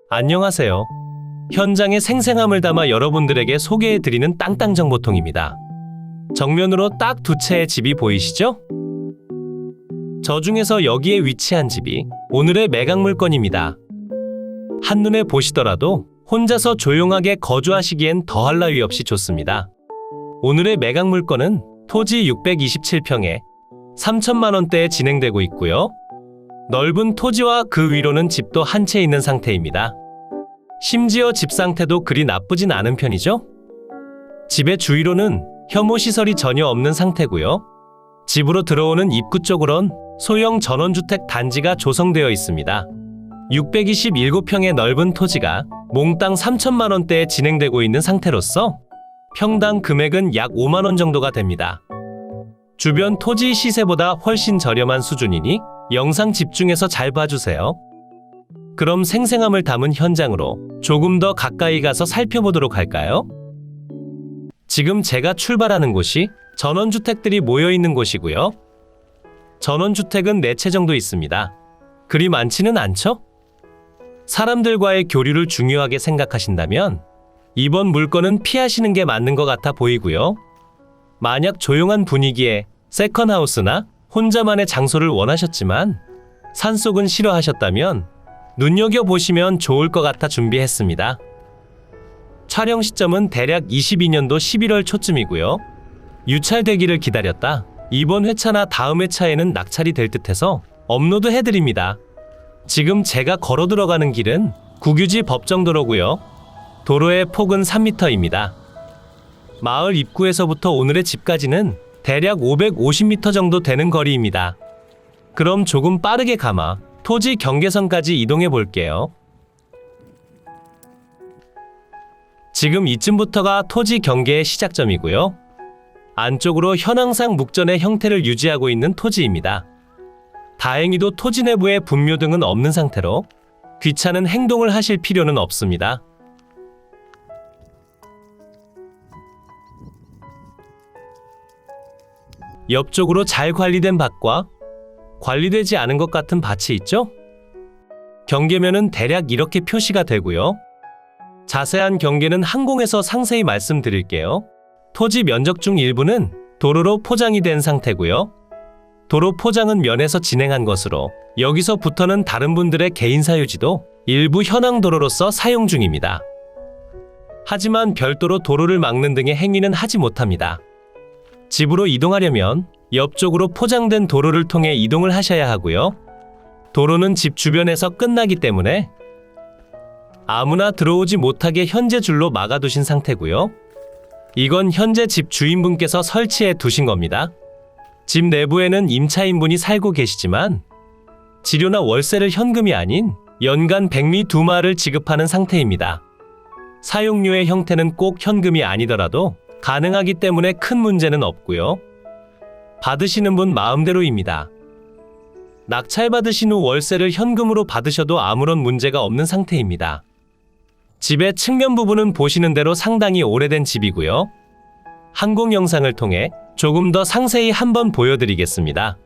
안녕하세요. 현장의 생생함을 담아 여러분들에게 소개해드리는 땅땅정보통입니다. 정면으로 딱 두 채의 집이 보이시죠? 저 중에서 여기에 위치한 집이 오늘의 매각 물건입니다. 한눈에 보시더라도 혼자서 조용하게 거주하시기엔 더할 나위 없이 좋습니다. 오늘의 매각 물건은 토지 627평에 3천만 원대에 진행되고 있고요. 넓은 토지와 그 위로는 집도 한 채 있는 상태입니다. 심지어 집 상태도 그리 나쁘진 않은 편이죠? 집의 주위로는 혐오 시설이 전혀 없는 상태고요. 집으로 들어오는 입구 쪽으론 소형 전원주택 단지가 조성되어 있습니다. 627평의 넓은 토지가 몽땅 3천만 원대에 진행되고 있는 상태로서 평당 금액은 약 5만 원 정도가 됩니다. 주변 토지 시세보다 훨씬 저렴한 수준이니 영상 집중해서 잘 봐주세요. 그럼 생생함을 담은 현장으로 조금 더 가까이 가서 살펴보도록 할까요? 지금 제가 출발하는 곳이 전원주택들이 모여있는 곳이고요. 전원주택은 4채 정도 있습니다. 그리 많지는 않죠? 사람들과의 교류를 중요하게 생각하신다면 이번 물건은 피하시는 게 맞는 것 같아 보이고요. 만약 조용한 분위기에 세컨하우스나 혼자만의 장소를 원하셨지만 산속은 싫어하셨다면 눈여겨보시면 좋을 것 같아 준비했습니다. 촬영 시점은 대략 22년도 11월 초쯤이고요. 유찰되기를 기다렸다 이번 회차나 다음 회차에는 낙찰이 될 듯해서 업로드 해드립니다. 지금 제가 걸어 들어가는 길은 국유지 법정도로고요. 도로의 폭은 3m입니다. 마을 입구에서부터 오늘의 집까지는 대략 550m 정도 되는 거리입니다. 그럼 조금 빠르게 감아 토지 경계선까지 이동해 볼게요. 지금 이쯤부터가 토지 경계의 시작점이고요. 안쪽으로 현황상 묵전의 형태를 유지하고 있는 토지입니다. 다행히도 토지 내부에 분묘 등은 없는 상태로 귀찮은 행동을 하실 필요는 없습니다. 옆쪽으로 잘 관리된 밭과 관리되지 않은 것 같은 밭이 있죠? 경계면은 대략 이렇게 표시가 되고요. 자세한 경계는 항공에서 상세히 말씀드릴게요. 토지 면적 중 일부는 도로로 포장이 된 상태고요. 도로 포장은 면에서 진행한 것으로 여기서부터는 다른 분들의 개인 사유지도 일부 현황 도로로서 사용 중입니다. 하지만 별도로 도로를 막는 등의 행위는 하지 못합니다. 집으로 이동하려면 옆쪽으로 포장된 도로를 통해 이동을 하셔야 하고요. 도로는 집 주변에서 끝나기 때문에 아무나 들어오지 못하게 현재 줄로 막아두신 상태고요. 이건 현재 집 주인분께서 설치해 두신 겁니다. 집 내부에는 임차인분이 살고 계시지만 지료나 월세를 현금이 아닌 연간 백미 2마를 지급하는 상태입니다. 사용료의 형태는 꼭 현금이 아니더라도 가능하기 때문에 큰 문제는 없고요. 받으시는 분 마음대로입니다. 낙찰 받으신 후 월세를 현금으로 받으셔도 아무런 문제가 없는 상태입니다. 집의 측면 부분은 보시는 대로 상당히 오래된 집이고요. 항공 영상을 통해 조금 더 상세히 한번 보여드리겠습니다.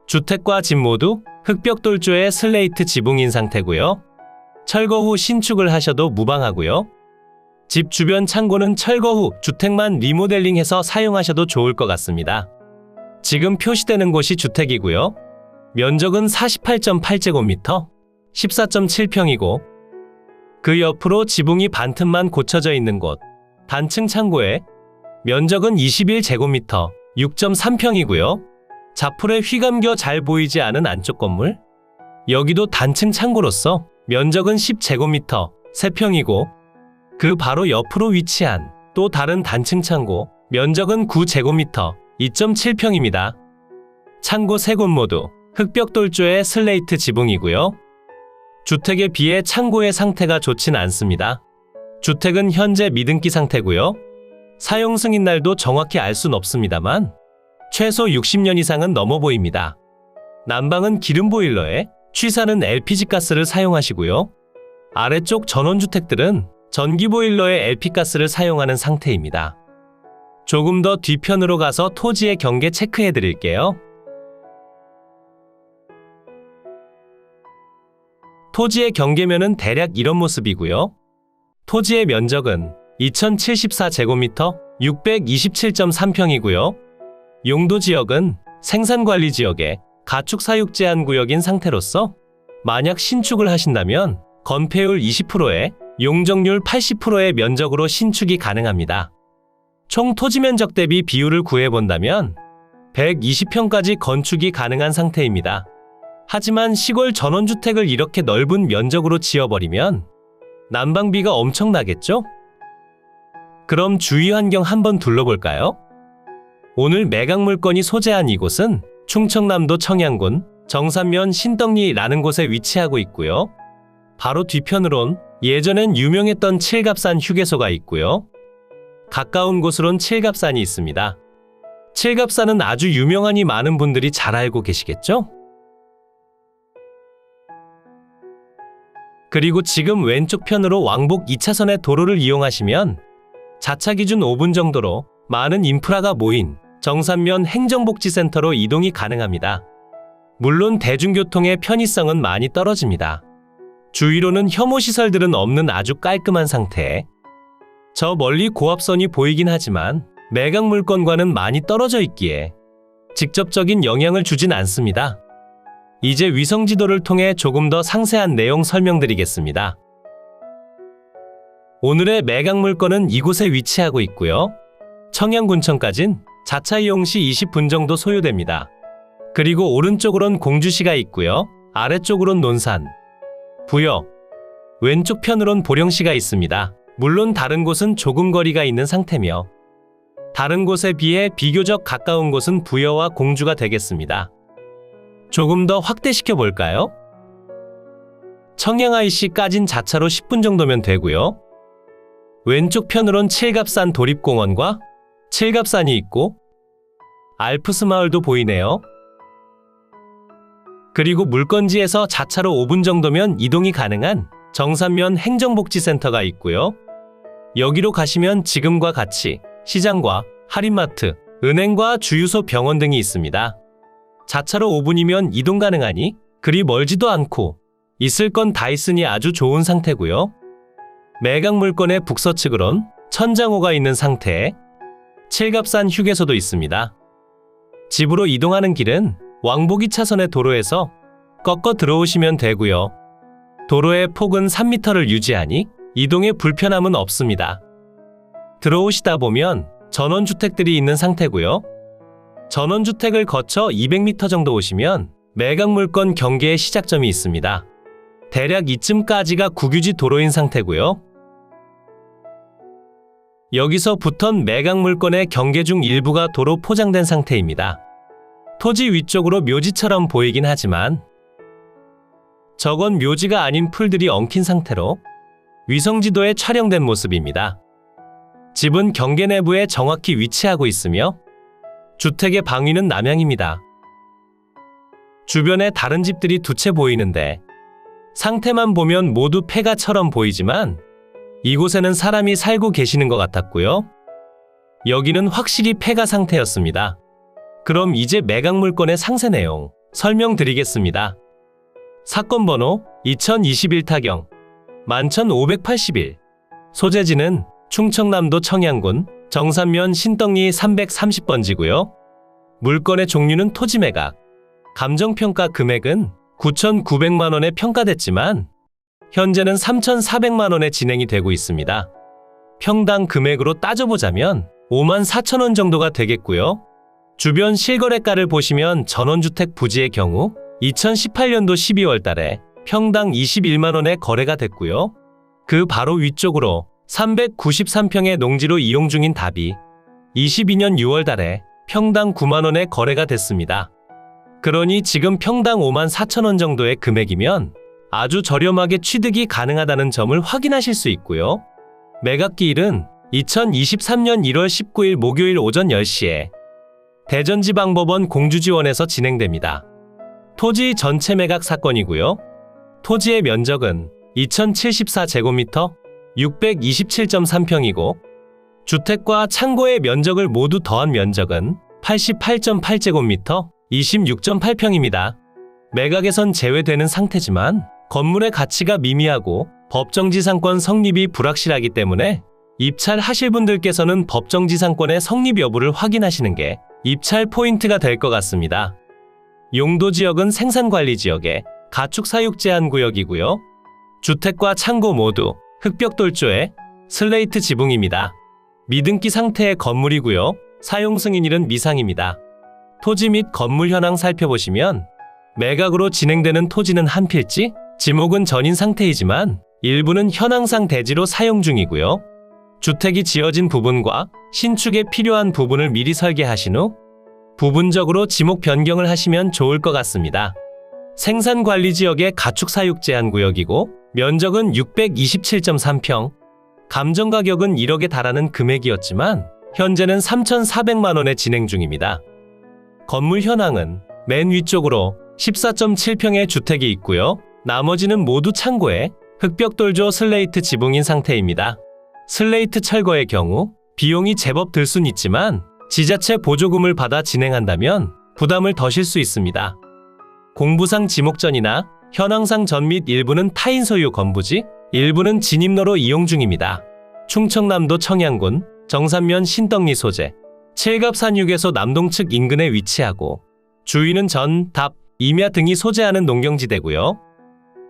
주택과 집 모두 흑벽돌조의 슬레이트 지붕인 상태고요. 철거 후 신축을 하셔도 무방하고요. 집 주변 창고는 철거 후 주택만 리모델링해서 사용하셔도 좋을 것 같습니다. 지금 표시되는 곳이 주택이고요. 면적은 48.8제곱미터, 14.7평이고 그 옆으로 지붕이 반틈만 고쳐져 있는 곳, 단층 창고에 면적은 21제곱미터, 6.3평이고요. 자풀에 휘감겨 잘 보이지 않은 안쪽 건물, 여기도 단층 창고로서 면적은 10제곱미터, 3평이고 그 바로 옆으로 위치한 또 다른 단층 창고, 면적은 9제곱미터, 2.7평입니다. 창고 3곳 모두 흑벽돌조의 슬레이트 지붕이고요. 주택에 비해 창고의 상태가 좋진 않습니다. 주택은 현재 미등기 상태고요. 사용 승인 날도 정확히 알 순 없습니다만 최소 60년 이상은 넘어 보입니다. 난방은 기름 보일러에 취사는 LPG 가스를 사용하시고요. 아래쪽 전원주택들은 전기 보일러에 LP가스를 사용하는 상태입니다. 조금 더 뒤편으로 가서 토지의 경계 체크해 드릴게요. 토지의 경계면은 대략 이런 모습이고요. 토지의 면적은 2074제곱미터 627.3평이고요. 용도 지역은 생산관리 지역에 가축 사육 제한 구역인 상태로서 만약 신축을 하신다면 건폐율 20%에 용적률 80%의 면적으로 신축이 가능합니다. 총 토지 면적 대비 비율을 구해본다면 120평까지 건축이 가능한 상태입니다. 하지만 시골 전원주택을 이렇게 넓은 면적으로 지어버리면 난방비가 엄청나겠죠? 그럼 주위 환경 한번 둘러볼까요? 오늘 매각 물건이 소재한 이곳은 충청남도 청양군 정산면 신떡리라는 곳에 위치하고 있고요. 바로 뒤편으론 예전엔 유명했던 칠갑산 휴게소가 있고요. 가까운 곳으론 칠갑산이 있습니다. 칠갑산은 아주 유명하니 많은 분들이 잘 알고 계시겠죠? 그리고 지금 왼쪽 편으로 왕복 2차선의 도로를 이용하시면 자차 기준 5분 정도로 많은 인프라가 모인 정산면 행정복지센터로 이동이 가능합니다. 물론 대중교통의 편의성은 많이 떨어집니다. 주위로는 혐오시설들은 없는 아주 깔끔한 상태에 저 멀리 고압선이 보이긴 하지만 매각 물건과는 많이 떨어져 있기에 직접적인 영향을 주진 않습니다. 이제 위성지도를 통해 조금 더 상세한 내용 설명드리겠습니다. 오늘의 매각 물건은 이곳에 위치하고 있고요. 청양군청까진 자차 이용 시 20분 정도 소요됩니다. 그리고 오른쪽으론 공주시가 있고요. 아래쪽으론 논산, 부여, 왼쪽 편으론 보령시가 있습니다. 물론 다른 곳은 조금 거리가 있는 상태며 다른 곳에 비해 비교적 가까운 곳은 부여와 공주가 되겠습니다. 조금 더 확대시켜 볼까요? 청양 IC까진 자차로 10분 정도면 되고요. 왼쪽 편으론 칠갑산 도립공원과 칠갑산이 있고 알프스 마을도 보이네요. 그리고 물건지에서 자차로 5분 정도면 이동이 가능한 정산면 행정복지센터가 있고요. 여기로 가시면 지금과 같이 시장과 할인마트, 은행과 주유소, 병원 등이 있습니다. 자차로 5분이면 이동 가능하니 그리 멀지도 않고 있을 건 다 있으니 아주 좋은 상태고요. 매각 물건의 북서측으론 천장호가 있는 상태에 칠갑산 휴게소도 있습니다. 집으로 이동하는 길은 왕복 2차선의 도로에서 꺾어 들어오시면 되고요. 도로의 폭은 3m를 유지하니 이동에 불편함은 없습니다. 들어오시다 보면 전원주택들이 있는 상태고요. 전원주택을 거쳐 200m 정도 오시면 매각 물건 경계의 시작점이 있습니다. 대략 이쯤까지가 국유지 도로인 상태고요. 여기서부턴 매각 물건의 경계 중 일부가 도로 포장된 상태입니다. 토지 위쪽으로 묘지처럼 보이긴 하지만 저건 묘지가 아닌 풀들이 엉킨 상태로 위성지도에 촬영된 모습입니다. 집은 경계 내부에 정확히 위치하고 있으며 주택의 방위는 남향입니다. 주변에 다른 집들이 두 채 보이는데 상태만 보면 모두 폐가처럼 보이지만 이곳에는 사람이 살고 계시는 것 같았고요. 여기는 확실히 폐가 상태였습니다. 그럼 이제 매각 물건의 상세 내용 설명드리겠습니다. 사건 번호 2021타경 11581 소재지는 충청남도 청양군 정산면 신떡리 330번지고요. 물건의 종류는 토지 매각, 감정평가 금액은 9,900만원에 평가됐지만 현재는 3,400만원에 진행이 되고 있습니다. 평당 금액으로 따져보자면 54,000원 정도가 되겠고요. 주변 실거래가를 보시면 전원주택 부지의 경우 2018년도 12월 달에 평당 21만원에 거래가 됐고요. 그 바로 위쪽으로 393평의 농지로 이용 중인 답이 22년 6월 달에 평당 9만원에 거래가 됐습니다. 그러니 지금 평당 54,000원 정도의 금액이면 아주 저렴하게 취득이 가능하다는 점을 확인하실 수 있고요. 매각기일은 2023년 1월 19일 목요일 오전 10시에 대전지방법원 공주지원에서 진행됩니다. 토지 전체 매각 사건이고요. 토지의 면적은 2074제곱미터 627.3평이고 주택과 창고의 면적을 모두 더한 면적은 88.8제곱미터 26.8평입니다. 매각에선 제외되는 상태지만 건물의 가치가 미미하고 법정지상권 성립이 불확실하기 때문에 입찰하실 분들께서는 법정지상권의 성립 여부를 확인하시는 게 입찰 포인트가 될 것 같습니다. 용도 지역은 생산관리지역의 가축사육 제한구역이고요. 주택과 창고 모두 흑벽돌조의 슬레이트 지붕입니다. 미등기 상태의 건물이고요. 사용 승인일은 미상입니다. 토지 및 건물 현황 살펴보시면 매각으로 진행되는 토지는 한 필지, 지목은 전인 상태이지만 일부는 현황상 대지로 사용 중이고요. 주택이 지어진 부분과 신축에 필요한 부분을 미리 설계하신 후 부분적으로 지목 변경을 하시면 좋을 것 같습니다. 생산관리지역의 가축사육 제한구역이고 면적은 627.3평, 감정가격은 1억에 달하는 금액이었지만 현재는 3,400만 원에 진행 중입니다. 건물 현황은 맨 위쪽으로 14.7평의 주택이 있고요. 나머지는 모두 창고에 흑벽돌조 슬레이트 지붕인 상태입니다. 슬레이트 철거의 경우 비용이 제법 들 순 있지만 지자체 보조금을 받아 진행한다면 부담을 더실 수 있습니다. 공부상 지목전이나 현황상 전 및 일부는 타인 소유 건부지, 일부는 진입로로 이용 중입니다. 충청남도 청양군 정산면 신떡리 소재, 칠갑산육에서 남동측 인근에 위치하고 주위는 전, 답, 임야 등이 소재하는 농경지대고요.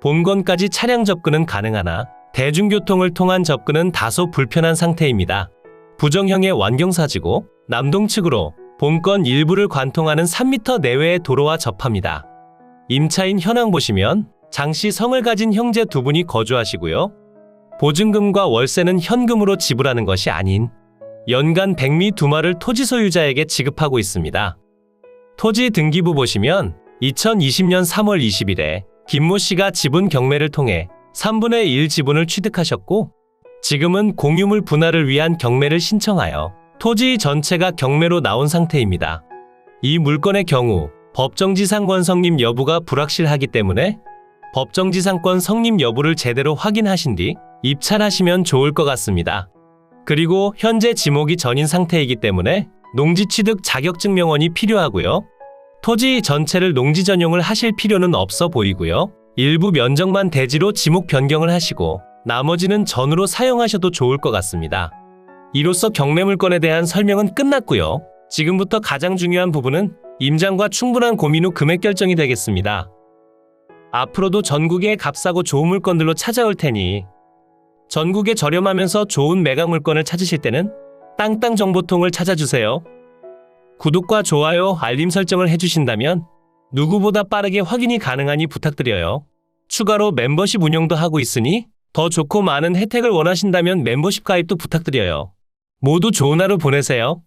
본건까지 차량 접근은 가능하나 대중교통을 통한 접근은 다소 불편한 상태입니다. 부정형의 완경사지고 남동측으로 본건 일부를 관통하는 3m 내외의 도로와 접합니다. 임차인 현황 보시면 장씨 성을 가진 형제 두 분이 거주하시고요. 보증금과 월세는 현금으로 지불하는 것이 아닌 연간 백미 2마를 토지 소유자에게 지급하고 있습니다. 토지 등기부 보시면 2020년 3월 20일에 김모 씨가 지분 경매를 통해 3분의 1 지분을 취득하셨고 지금은 공유물 분할을 위한 경매를 신청하여 토지 전체가 경매로 나온 상태입니다. 이 물건의 경우 법정지상권 성립 여부가 불확실하기 때문에 법정지상권 성립 여부를 제대로 확인하신 뒤 입찰하시면 좋을 것 같습니다. 그리고 현재 지목이 전인 상태이기 때문에 농지취득 자격증명원이 필요하고요. 토지 전체를 농지 전용을 하실 필요는 없어 보이고요. 일부 면적만 대지로 지목 변경을 하시고 나머지는 전으로 사용하셔도 좋을 것 같습니다. 이로써 경매 물건에 대한 설명은 끝났고요. 지금부터 가장 중요한 부분은 임장과 충분한 고민 후 금액 결정이 되겠습니다. 앞으로도 전국에 값싸고 좋은 물건들로 찾아올 테니 전국에 저렴하면서 좋은 매각 물건을 찾으실 때는 땅땅정보통을 찾아주세요. 구독과 좋아요, 알림 설정을 해주신다면 누구보다 빠르게 확인이 가능하니 부탁드려요. 추가로 멤버십 운영도 하고 있으니 더 좋고 많은 혜택을 원하신다면 멤버십 가입도 부탁드려요. 모두 좋은 하루 보내세요.